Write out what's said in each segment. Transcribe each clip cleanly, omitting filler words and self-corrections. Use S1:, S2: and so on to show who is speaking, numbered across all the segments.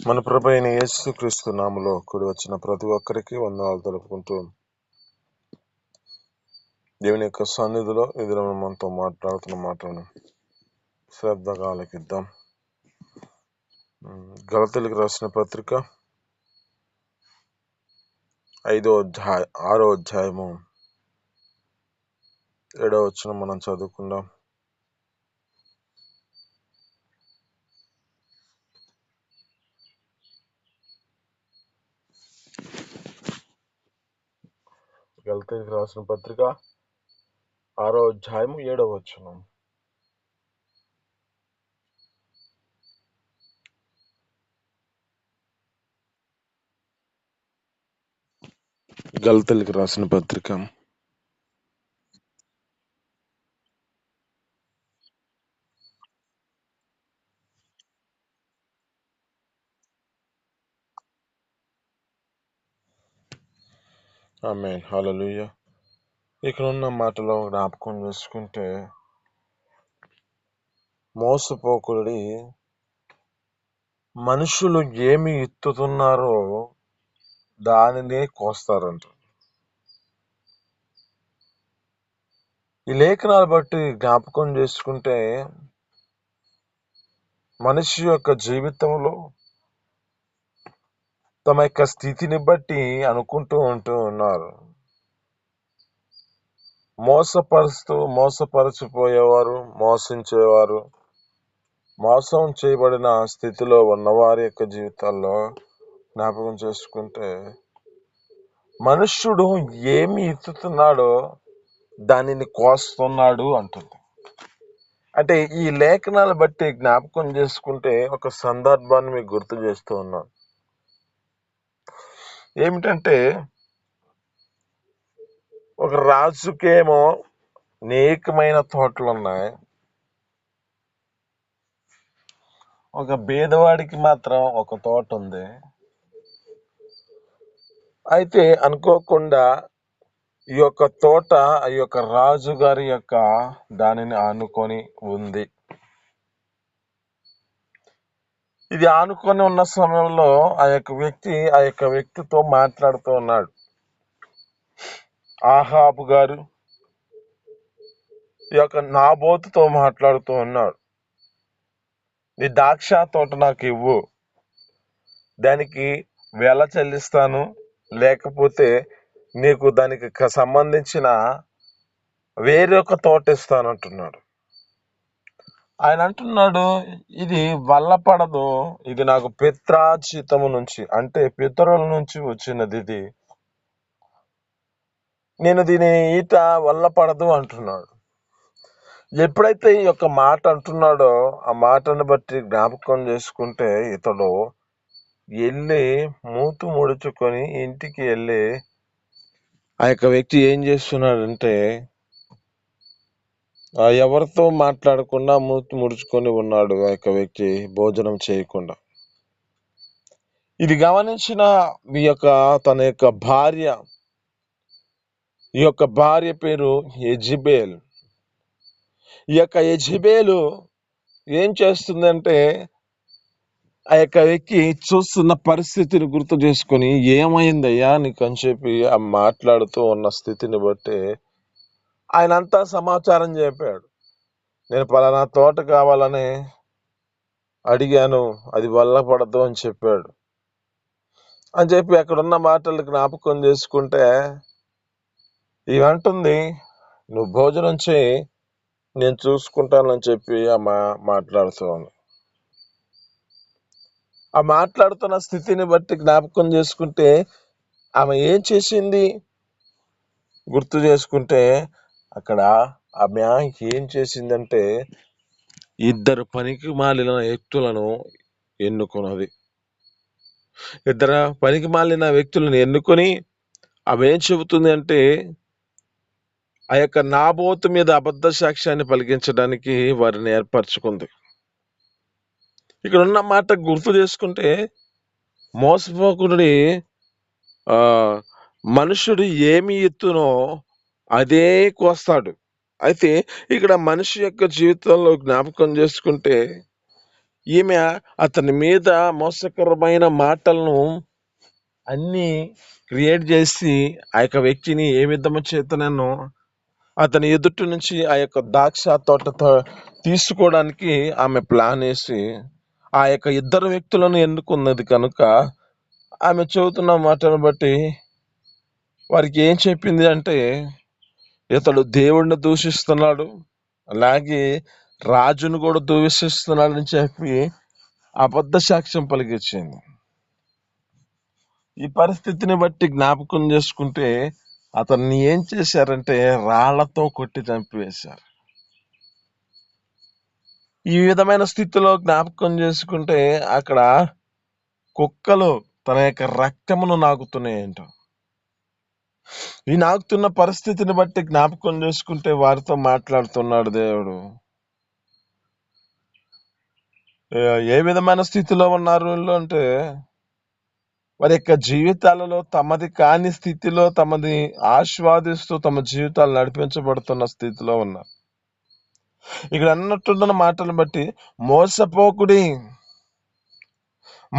S1: మన ప్రభు అయిన యేసుక్రీస్తు నామములో కూడి వచ్చిన ప్రతి ఒక్కరికి వందనాలు తెలుపుకుంటూ దేవుని యొక్క సన్నిధిలో ఈ దినం మనతో మాట్లాడుతున్న మాటలను శ్రద్ధగా ఆలకిద్దాం. గలతీయులకు రాసిన పత్రిక 6వ అధ్యాయము 7వ వచనం మనం చదువుకుందాం. గలతీయులకు రాసిన పత్రిక 6వ అధ్యాయము 7వ వచనం. గలతీయులకు రాసిన పత్రిక ఆమేన్, హల్లెలూయా. ఇక్కడ ఉన్న మాటలో జ్ఞాపకం చేసుకుంటే, మోసపోకుడి, మనుషులు ఏమి ఎత్తుతున్నారో దానినే కోస్తారంట. ఈ లేఖనాలు బట్టి జ్ఞాపకం చేసుకుంటే, మనిషి యొక్క జీవితంలో తమ యొక్క స్థితిని బట్టి అనుకుంటూ ఉన్నారు. మోసపరచిపోయేవారు, మోసించేవారు, మోసం చేయబడిన స్థితిలో ఉన్నవారి యొక్క జీవితాల్లో జ్ఞాపకం చేసుకుంటే, మనుష్యుడు ఏమి ఎత్తుతున్నాడో దానిని కోస్తున్నాడు అంటుంది. అంటే ఈ లేఖనాలు బట్టి జ్ఞాపకం చేసుకుంటే ఒక సందర్భాన్ని మీకు గుర్తు చేస్తూ ఉన్నాను. ఏమిటంటే, ఒక రాజుకేమో అనేకమైన తోటలు ఉన్నాయి, ఒక బీదవాడికి మాత్రం ఒక తోట ఉంది. అయితే అనుకోకుండా ఈ యొక్క తోట ఈ యొక్క రాజు గారి యొక్క దానిని ఆనుకొని ఉంది. ఇది ఆనుకొని ఉన్న సమయంలో ఆ యొక్క వ్యక్తితో మాట్లాడుతూ ఉన్నాడు. ఆహాబు గారు ఈ యొక్క నాబోతుతో మాట్లాడుతూ ఉన్నాడు. నీ ద్రాక్ష తోట నాకు ఇవ్వు, దానికి వెల చెల్లిస్తాను, లేకపోతే నీకు దానికి సంబంధించిన వేరొక తోట ఇస్తాను అంటున్నాడు. ఆయన అంటున్నాడు, ఇది వల్లపడదు, ఇది నాకు పిత్రార్జితము నుంచి, అంటే పితరుల నుంచి వచ్చినది, ఇది నేను దీని ఈట వల్లపడదు అంటున్నాడు. ఎప్పుడైతే ఈ యొక్క మాట అంటున్నాడో ఆ మాటను బట్టి జ్ఞాపకం చేసుకుంటే, ఇతడు వెళ్ళి మూతు ముడుచుకొని ఇంటికి వెళ్ళి ఆ యొక్క వ్యక్తి ఏం చేస్తున్నాడంటే, ఎవరితో మాట్లాడకుండా మూతి ముడుచుకొని ఉన్నాడు ఆ యొక్క వ్యక్తి, భోజనం చేయకుండా. ఇది గమనించిన తన యొక్క భార్య, ఈ యొక్క భార్య పేరు యెజబెల్. ఈ యొక్క యెజబెలు ఏం చేస్తుందంటే, ఆ యొక్క వ్యక్తి చూస్తున్న పరిస్థితిని గుర్తు చేసుకొని, ఏమైందయ్యా నీకు అని చెప్పి ఆ మాట్లాడుతూ ఉన్న స్థితిని బట్టి ఆయన అంతా సమాచారం చెప్పాడు. నేను పలానా తోట కావాలని అడిగాను, అది వల్లపడదు అని చెప్పాడు. అని చెప్పి అక్కడున్న మాటలు జ్ఞాపకం చేసుకుంటే, ఇవంటుంది, నువ్వు భోజనం చేయి, నేను చూసుకుంటానని చెప్పి మాట్లాడుతాను. ఆ మాట్లాడుతున్న స్థితిని బట్టి జ్ఞాపకం చేసుకుంటే, ఆమె ఏం చేసింది గుర్తు చేసుకుంటే, అక్కడ ఆమె ఏం చేసిందంటే, ఇద్దరు పనికి మాలిన వ్యక్తులను ఎన్నుకున్నది. ఇద్దరు పనికి మాలిన వ్యక్తులను ఎన్నుకొని ఆమె ఏం చెబుతుంది అంటే, ఆ యొక్క నాబోతు మీద అబద్ధ సాక్ష్యాన్ని పలికించడానికి వారిని ఏర్పరచుకుంది. ఇక్కడ ఉన్న మాట గుర్తు చేసుకుంటే, మోసపోకుడి, మనుషుడు ఏమి ఎత్తునో అదే కోస్తాడు. అయితే ఇక్కడ మనిషి యొక్క జీవితంలో జ్ఞాపకం చేసుకుంటే, ఈమె అతని మీద మోసకరమైన మాటలను అన్ని క్రియేట్ చేసి ఆ యొక్క వ్యక్తిని ఏ విధము చేతనను అతని ఎదుటి నుంచి ఆ యొక్క ద్రాక్ష తోట తీసుకోవడానికి ఆమె ప్లాన్ వేసి ఆ యొక్క ఇద్దరు వ్యక్తులను ఎన్నుకున్నది కనుక ఆమె చెబుతున్న మాటను బట్టి వారికి ఏం చెప్పింది అంటే, ఇతడు దేవుణ్ణి దూషిస్తున్నాడు, అలాగే రాజును కూడా దూషిస్తున్నాడని చెప్పి అబద్ధ సాక్ష్యం పలికించింది. ఈ పరిస్థితిని బట్టి జ్ఞాపకం చేసుకుంటే అతన్ని ఏం చేశారంటే రాళ్లతో కొట్టి చంపివేశారు. ఈ విధమైన స్థితిలో జ్ఞాపకం చేసుకుంటే అక్కడ కుక్కలు తన యొక్క రక్తమును నాకుతున్నాయంట. ఈ నాకుతున్న పరిస్థితిని బట్టి జ్ఞాపకం చేసుకుంటే వారితో మాట్లాడుతున్నాడు దేవుడు. ఏ విధమైన స్థితిలో ఉన్నారు వీళ్ళు అంటే, వారి యొక్క జీవితాలలో తమది కాని స్థితిలో తమది ఆస్వాదిస్తూ తమ జీవితాలు నడిపించబడుతున్న స్థితిలో ఉన్నారు. ఇక్కడ అన్నట్టున్న మాటలను బట్టి మోసపోకుడి,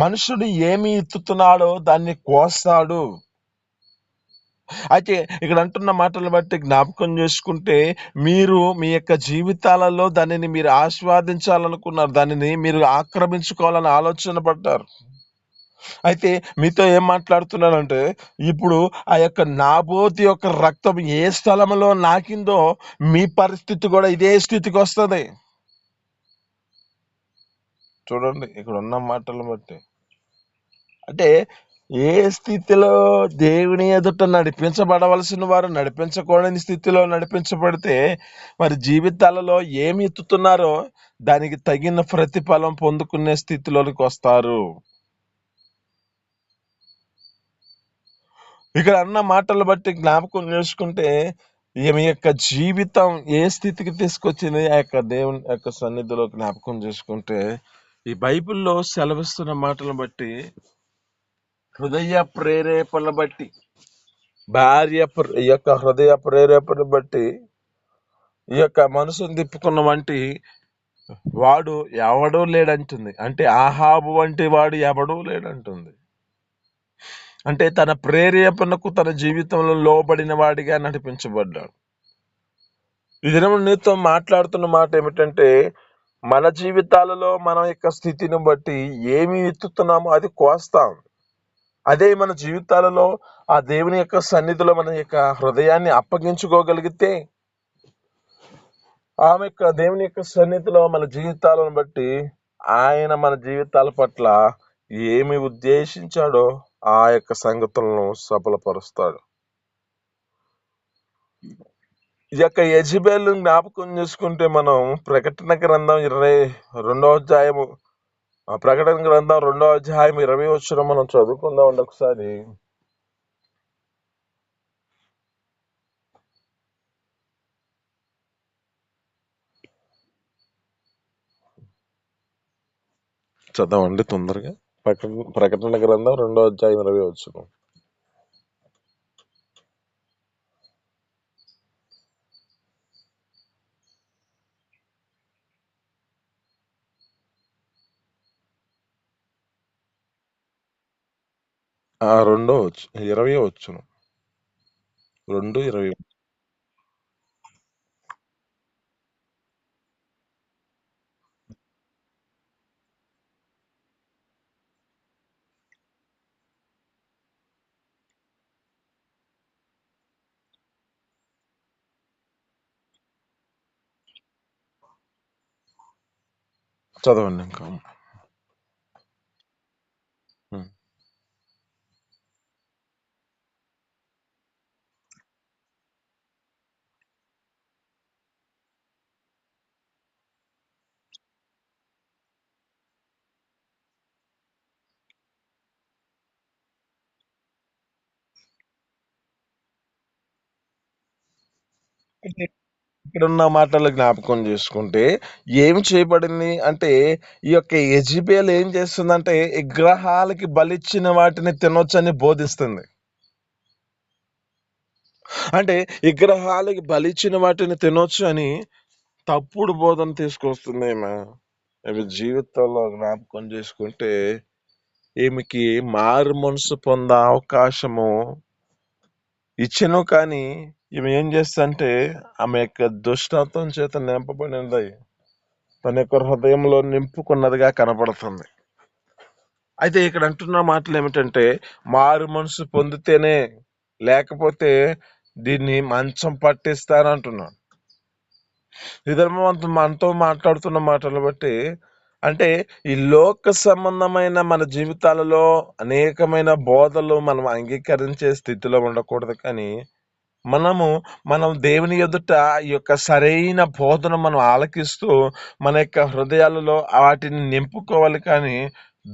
S1: మనుషుడు ఏమి ఎత్తుతున్నాడో దాన్ని కోస్తాడు. అయితే ఇక్కడ అంటున్న మాటలను బట్టి జ్ఞాపకం చేసుకుంటే మీరు మీ యొక్క జీవితాలలో దానిని మీరు ఆస్వాదించాలనుకున్నారు, దానిని మీరు ఆక్రమించుకోవాలని ఆలోచన పడ్డారు. అయితే మీతో ఏం మాట్లాడుతున్నానంటే, ఇప్పుడు ఆ యొక్క నాబోతు యొక్క రక్తం ఏ స్థలంలో నాకిందో మీ పరిస్థితి కూడా ఇదే స్థితికి వస్తుంది. చూడండి ఇక్కడ ఉన్న మాటలను బట్టి, అంటే ఏ స్థితిలో దేవుని ఎదుట నడిపించబడవలసిన వారు నడిపించకూడని స్థితిలో నడిపించబడితే మరి జీవితాలలో ఏమి ఎత్తుతున్నారో దానికి తగిన ప్రతిఫలం పొందుకునే స్థితిలోనికి వస్తారు. ఇక్కడ అన్న మాటలు బట్టి జ్ఞాపకం చేసుకుంటే ఈమె యొక్క జీవితం ఏ స్థితికి తీసుకొచ్చింది ఆ యొక్క దేవుని యొక్క సన్నిధిలో జ్ఞాపకం చేసుకుంటే, ఈ బైబిల్లో సెలవిస్తున్న మాటలను బట్టి హృదయ ప్రేరేపణ బట్టి ఈ యొక్క హృదయ ప్రేరేపణ బట్టి ఈ యొక్క మనసును తిప్పుకున్న వంటి వాడు ఎవడూ లేడంటుంది. అంటే ఆహాబు వంటి వాడు ఎవడూ లేడంటుంది. అంటే తన ప్రేరేపణకు తన జీవితంలో లోబడిన వాడిగా నడిపించబడ్డాడు. ఈ దినం నీతో మాట్లాడుతున్న మాట ఏమిటంటే, మన జీవితాలలో మన యొక్క స్థితిని బట్టి ఏమి ఎత్తుతున్నామో అది కోస్తాం. అదే మన జీవితాలలో ఆ దేవుని యొక్క సన్నిధిలో మన యొక్క హృదయాన్ని అప్పగించుకోగలిగితే, ఆమె యొక్క దేవుని యొక్క సన్నిధిలో మన జీవితాలను బట్టి ఆయన మన జీవితాల పట్ల ఏమి ఉద్దేశించాడో ఆ యొక్క సంగతులను సఫలపరుస్తాడు. ఈ యొక్క యెజబెలు జ్ఞాపకం చేసుకుంటే మనం ప్రకటన గ్రంథం 22వ అధ్యాయము ప్రకటన గ్రంథం 2వ అధ్యాయం 20 వచనం మనం చదువుకుందాం ఒకసారి. చదవండి తొందరగా. ప్రకటన గ్రంథం 2వ అధ్యాయం 20 వచనం. ఆ 20 వచనం 2:20. చదవండి ఇంకా. ఇక్కడ ఉన్న మాటలు జ్ఞాపకం చేసుకుంటే ఏమి చేయబడింది అంటే, ఈ యొక్క యెజబెల్ ఏం చేస్తుందంటే విగ్రహాలకి బలిచ్చిన వాటిని తినొచ్చని బోధిస్తుంది. అంటే విగ్రహాలకి బలిచ్చిన వాటిని తినొచ్చు అని తప్పుడు బోధన తీసుకొస్తుంది ఈమె. ఈమె జీవితంలో జ్ఞాపకం చేసుకుంటే ఈమెకి మారు మనసు పొందే అవకాశము ఇచ్చెను. కానీ ఈమె ఏం చేస్తుందంటే ఆమె యొక్క దుష్టత్వం చేత నింపబడింది, తన యొక్క హృదయంలో నింపుకున్నదిగా కనపడుతుంది. అయితే ఇక్కడ అంటున్న మాటలు ఏమిటంటే మారు మనసు పొందితేనే, లేకపోతే దీన్ని మంచం పట్టిస్తానంటున్నాడు. ఇద్దరు మనతో మాట్లాడుతున్న మాటలు బట్టి అంటే ఈ లోక సంబంధమైన మన జీవితాలలో అనేకమైన బోధలు మనం అంగీకరించే స్థితిలో ఉండకూడదు. కానీ మనం దేవుని ఎదుట ఈ యొక్క సరైన బోధన మనం ఆలకిస్తూ మన యొక్క హృదయాలలో వాటిని నింపుకోవాలి. కానీ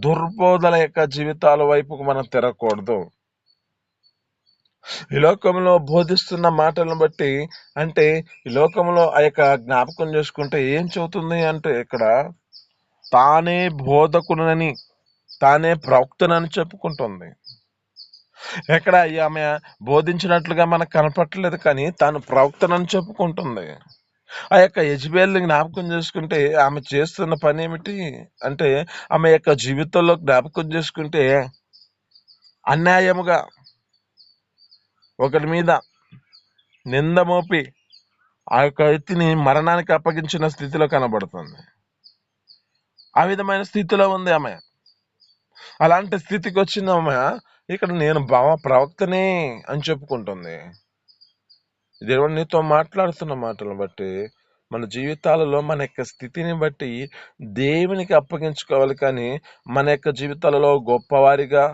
S1: దుర్బోధల యొక్క జీవితాల వైపుకు మనం తిరగకూడదు. ఈ లోకంలో బోధిస్తున్న మాటలను బట్టి అంటే ఈ లోకంలో ఆ యొక్క జ్ఞాపకం చేసుకుంటే ఏం చెబుతుంది అంటే ఇక్కడ తానే బోధకునని, తానే ప్రవక్తనని చెప్పుకుంటుంది. ఎక్కడ ఆమె బోధించినట్లుగా మనకు కనపట్టలేదు, కానీ తాను ప్రవక్తనని చెప్పుకుంటుంది. ఆ యొక్క యెజబెల్ని జ్ఞాపకం చేసుకుంటే ఆమె చేస్తున్న పని ఏమిటి అంటే ఆమె యొక్క జీవితంలో జ్ఞాపకం చేసుకుంటే అన్యాయముగా ఒకరి మీద నింద మోపి ఆ యొక్క వ్యక్తిని మరణానికి అప్పగించిన స్థితిలో కనబడుతుంది. ఆ విధమైన స్థితిలో ఉంది ఆమె. అలాంటి స్థితికి వచ్చిన ఆమె ఇక్కడ నేను ప్రవక్తనే అని చెప్పుకుంటుంది. దేవుడు నీతో మాట్లాడుతున్న మాటలను బట్టి మన జీవితాలలో మన యొక్క స్థితిని బట్టి దేవునికి అప్పగించుకోవాలి. కానీ మన యొక్క జీవితాలలో గొప్పవారిగా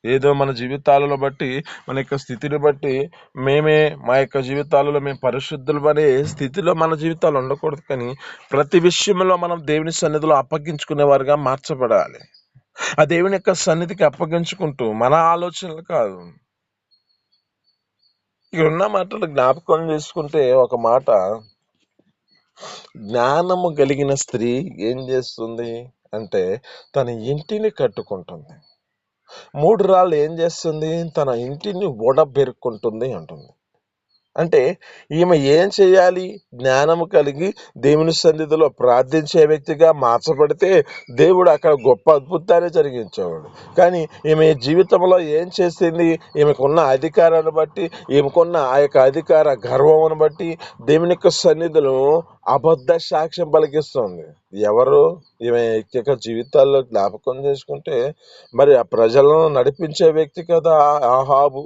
S1: ఏదో మన జీవితాలలో బట్టి మన యొక్క స్థితిని బట్టి మా యొక్క జీవితాలలో మేము పరిశుద్ధులు అనే స్థితిలో మన జీవితాలు ఉండకూడదు. కానీ ప్రతి విషయంలో మనం దేవుని సన్నిధిలో అప్పగించుకునేవారుగా మార్చబడాలి. ఆ దేవుని యొక్క సన్నిధికి అప్పగించుకుంటూ మన ఆలోచనలు కాదు. ఇక్కడ ఉన్న మాటలు జ్ఞాపకం చేసుకుంటే ఒక మాట, జ్ఞానము కలిగిన స్త్రీ ఏం చేస్తుంది అంటే తన ఇంటిని కట్టుకుంటుంది. 3 రాళ్ళు ఏం చేస్తుంది, తన ఇంటిని ఓడబెరుక్కుంటుంది అంటుంది. అంటే ఈమె ఏం చేయాలి, జ్ఞానము కలిగి దేవుని సన్నిధిలో ప్రార్థించే వ్యక్తిగా మార్చబడితే దేవుడు అక్కడ గొప్ప అద్భుతాన్ని జరిగించేవాడు. కానీ ఈమె జీవితంలో ఏం చేసింది, ఈమెకున్న అధికారాన్ని బట్టి, ఈమెకున్న ఆ యొక్క అధికార గర్వమును బట్టి దేవుని యొక్క సన్నిధిలో అబద్ధ సాక్ష్యం పలికిస్తుంది. ఎవరు ఈమె యొక్క జీవితాల్లో జ్ఞాపకం చేసుకుంటే మరి ఆ ప్రజలను నడిపించే వ్యక్తి కదా ఆహాబు.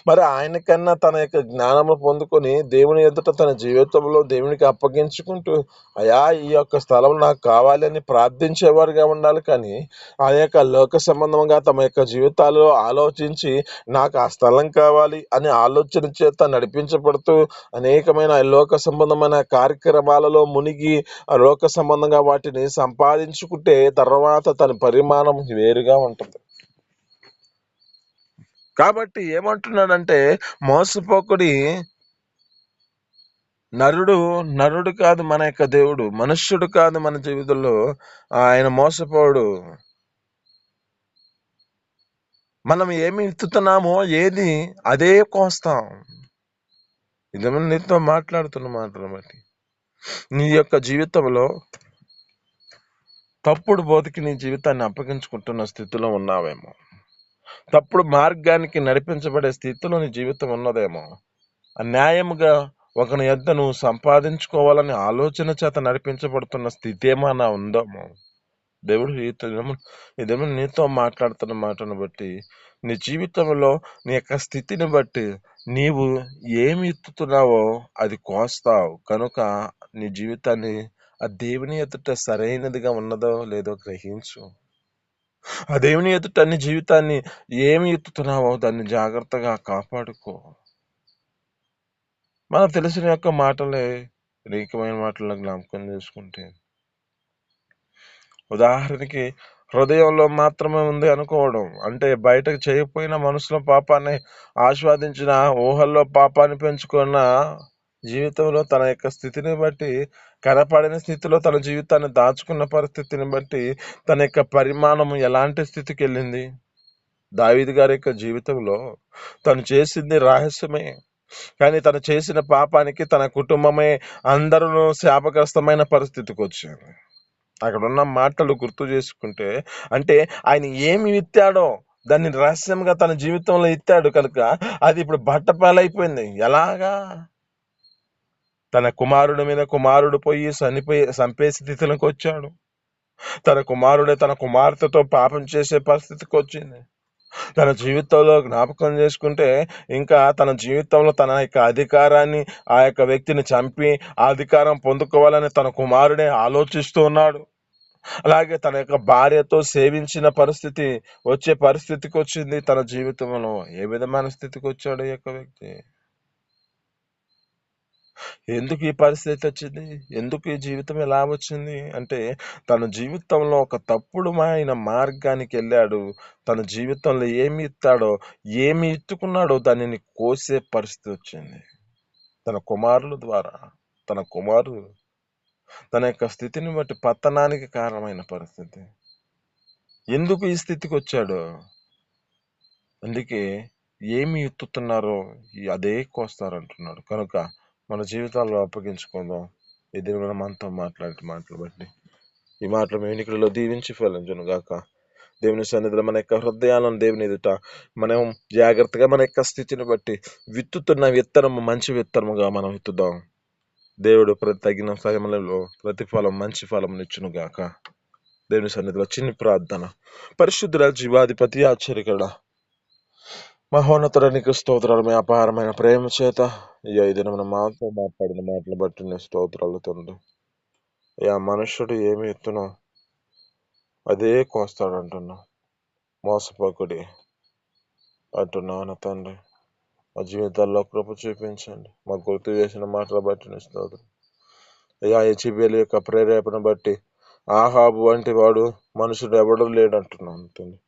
S1: మరి ఆయన కన్నా తన యొక్క జ్ఞానము పొందుకొని దేవుని ఎదుట తన జీవితంలో దేవునికి అప్పగించుకుంటూ అయా ఈ యొక్క స్థలం నాకు కావాలి అని ప్రార్థించేవారుగా ఉండాలి. కానీ ఆ యొక్క లోక సంబంధంగా తమ యొక్క జీవితాల్లో ఆలోచించి నాకు ఆ స్థలం కావాలి అని ఆలోచన చేత నడిపించబడుతూ అనేకమైన లోక సంబంధమైన కార్యక్రమాలలో మునిగి ఆ లోక సంబంధంగా వాటిని సంపాదించుకుంటే తర్వాత తన పరిమాణం వేరుగా ఉంటుంది. కాబట్టి ఏమంటున్నాడంటే మోసపోకుడి, నరుడు కాదు మన యొక్క దేవుడు, మనుష్యుడు కాదు మన జీవితంలో ఆయన మోసపోడు. మనం ఏమి విత్తుతున్నామో ఏది అదే కోస్తాం. ఇదేమన్నా నీతో మాట్లాడుతున్న మాటలు బట్టి నీ యొక్క జీవితంలో తప్పుడు బోధకి నీ జీవితాన్ని అప్పగించుకుంటున్న స్థితిలో ఉన్నావేమో, తప్పుడు మార్గానికి నడిపించబడే స్థితిలో నీ జీవితం ఉన్నదేమో, అన్యాయముగా ఒకని యొద్ద నువ్వు సంపాదించుకోవాలని ఆలోచన చేత నడిపించబడుతున్న స్థితి ఏమైనా ఉందేమో, దేవుడు ఇదేమో నీతో మాట్లాడుతున్న మాటను బట్టి నీ జీవితంలో నీ యొక్క స్థితిని బట్టి నీవు ఏమి ఎత్తుతున్నావో అది కోస్తావు. కనుక నీ జీవితాన్ని ఆ దేవుని ఎదుట సరైనదిగా ఉన్నదో లేదో గ్రహించు. ఆ దేవుని ఎదుట నీ జీవితాన్ని ఏమి ఎత్తుతున్నావో దాన్ని జాగ్రత్తగా కాపాడుకో. మనకు తెలిసిన యొక్క మాటలే అనేకమైన మాటలను జ్ఞాపకం చేసుకుంటే, ఉదాహరణకి హృదయంలో మాత్రమే ఉంది అనుకోవడం అంటే బయటకు చేయకపోయిన మనసులో పాపాన్ని ఆస్వాదించిన, ఊహల్లో పాపాన్ని పెంచుకున్న జీవితంలో తన యొక్క స్థితిని బట్టి, కనపడిన స్థితిలో తన జీవితాన్ని దాచుకున్న పరిస్థితిని బట్టి తన యొక్క పరిమాణం ఎలాంటి స్థితికి వెళ్ళింది. దావీదు గారి యొక్క జీవితంలో తను చేసింది రహస్యమే, కానీ తను చేసిన పాపానికి తన కుటుంబమే అందరూ శాపగ్రస్తమైన పరిస్థితికి వచ్చింది. అక్కడ ఉన్న మాటలు గుర్తు చేసుకుంటే, అంటే ఆయన ఏమి విత్తాడో దాన్ని రహస్యంగా తన జీవితంలో ఇత్తాడు కనుక అది ఇప్పుడు బట్టపాలైపోయింది. ఎలాగా? తన కుమారుడి మీద కుమారుడు పోయి చంపే స్థితిలోకి వచ్చాడు. తన కుమారుడే తన కుమార్తెతో పాపం చేసే పరిస్థితికి వచ్చింది. తన జీవితంలో జ్ఞాపకం చేసుకుంటే ఇంకా తన జీవితంలో తన యొక్క అధికారాన్ని, ఆ యొక్క వ్యక్తిని చంపి ఆ అధికారం పొందుకోవాలని తన కుమారుడే ఆలోచిస్తూ ఉన్నాడు. అలాగే తన యొక్క భార్యతో సేవించిన పరిస్థితి వచ్చే పరిస్థితికి వచ్చింది తన జీవితంలో. ఏ విధమైన స్థితికి వచ్చాడు ఈ యొక్క వ్యక్తి? ఎందుకు ఈ పరిస్థితి వచ్చింది? ఎందుకు ఈ జీవితం ఎలా వచ్చింది అంటే, తన జీవితంలో ఒక తప్పుడుమైన మార్గానికి వెళ్ళాడు. తన జీవితంలో ఏమి ఇత్తాడో, ఏమి ఇత్తుకున్నాడో దానిని కోసే పరిస్థితి వచ్చింది తన కుమారుల ద్వారా. తన కుమారుడు తన యొక్క స్థితిని బట్టి పతనానికి కారణమైన పరిస్థితి. ఎందుకు ఈ స్థితికి వచ్చాడు? అందుకే ఏమి ఎత్తుతున్నారో అదే కోస్తారంటున్నాడు. కనుక మన జీవితాల్లో అప్పగించుకుందాం. ఇది మనతో మాట్లాడే మాటలు బట్టి ఈ మాటలు మీ వెనుకలో దీవించి ఫలించును గాక. దేవుని సన్నిధిలో మన యొక్క హృదయాలను దేవుని ఎదుట మనం జాగ్రత్తగా మన యొక్క స్థితిని బట్టి విత్తుతున్న విత్తనము మంచి విత్తనముగా మనం విత్తుదాం. దేవుడు తగిన సమయంలో ప్రతిఫలం మంచి ఫలం ఇచ్చును గాక. దేవుని సన్నిధిలో చిన్ని ప్రార్థన. పరిశుద్ధుల జీవాధిపతి ఆశ్చర్యకరుడా, మహోన్నతుడ నీకు స్తోత్రాలు. మీ అపారమైన ప్రేమ చేత ఈ 5 దినమున మాతో మాట్లాడిన మాటలు బట్టి నీ స్తోత్రాలు తండ్రి. ఆ మనుష్యుడు ఏమి ఎత్తునో అదే కోస్తాడు అంటున్నావు. మోసపోకుడి అంటున్నావు నా తండ్రి. మా జీవితాల్లో కృప చూపించండి. మాకు గుర్తు చేసిన మాటలు బట్టి నీ స్తోత్రం. యెజెబెలు యొక్క ప్రేరేపణ బట్టి ఆహాబు వంటి వాడు మనుషుడు ఎవడు లేడంటున్నాను తండ్రి.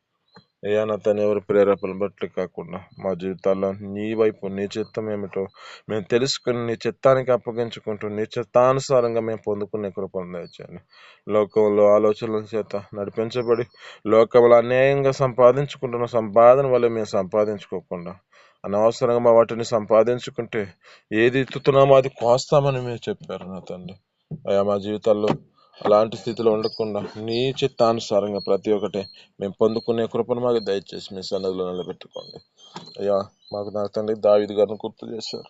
S1: నా తను ఎవరి ప్రేరేపణ బట్టి కాకుండా మా జీవితాల్లో నీ వైపు నీ చిత్తం ఏమిటో మేము తెలుసుకుని నీ చిత్తానికి అప్పగించుకుంటూ నీ చిత్తానుసారంగా మేము పొందుకునే కృపను దయచేయండి. లోకంలో ఆలోచనల చేత నడిపించబడి లోకంలో అన్యాయంగా సంపాదించుకుంటున్న సంపాదన వల్ల మేము సంపాదించుకోకుండా అనవసరంగా వాటిని సంపాదించుకుంటే ఏది ఎత్తుతున్నామో అది కోస్తామని మీరు చెప్పారు నా తండ్రి. మా జీవితాల్లో అలాంటి స్థితిలో ఉండకుండా నీ చిత్తానుసారంగా ప్రతి ఒక్కటి మేము పొందుకునే కృపను మాకు దయచేసి మీ సన్నిధిలో నిలబెట్టుకోండి. మాకు నా తండ్రి దావీదు గారిని గుర్తు చేశారు.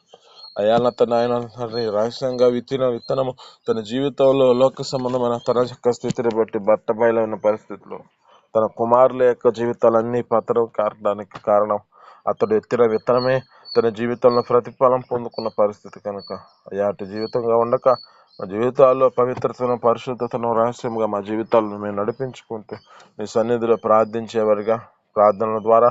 S1: నా తన ఆయన రహస్యంగా విత్తనము తన జీవితంలో లోక సంబంధమైన తన యొక్క స్థితిని బట్టి బట్టబయలైన పరిస్థితుల్లో తన కుమారుల యొక్క జీవితాలన్నీ పతనం కారడానికి కారణం అతడు ఎత్తిన విత్తనమే తన జీవితంలో ప్రతిఫలం పొందుకున్న పరిస్థితి. కనుక అటు జీవితంగా ఉండక మా జీవితాల్లో పవిత్రతను పరిశుద్ధతను రహస్యంగా మా జీవితాలను మేము నడిపించుకుంటూ నీ సన్నిధిలో ప్రార్థించేవారిగా ప్రార్థనల ద్వారా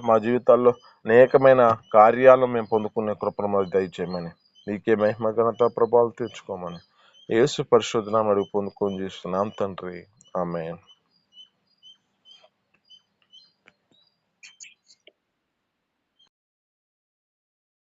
S1: మా జీవితాల్లో అనేకమైన కార్యాలను మేము పొందుకునే కృపను మాకు దయచేయమని నీకే మహిమ ఘనత ప్రభావాలు తీర్చుకోమని యేసు పరిశుద్ధ నామమున అడిగి పొందుకొని చేస్తున్నాం తండ్రి. ఆమేన్.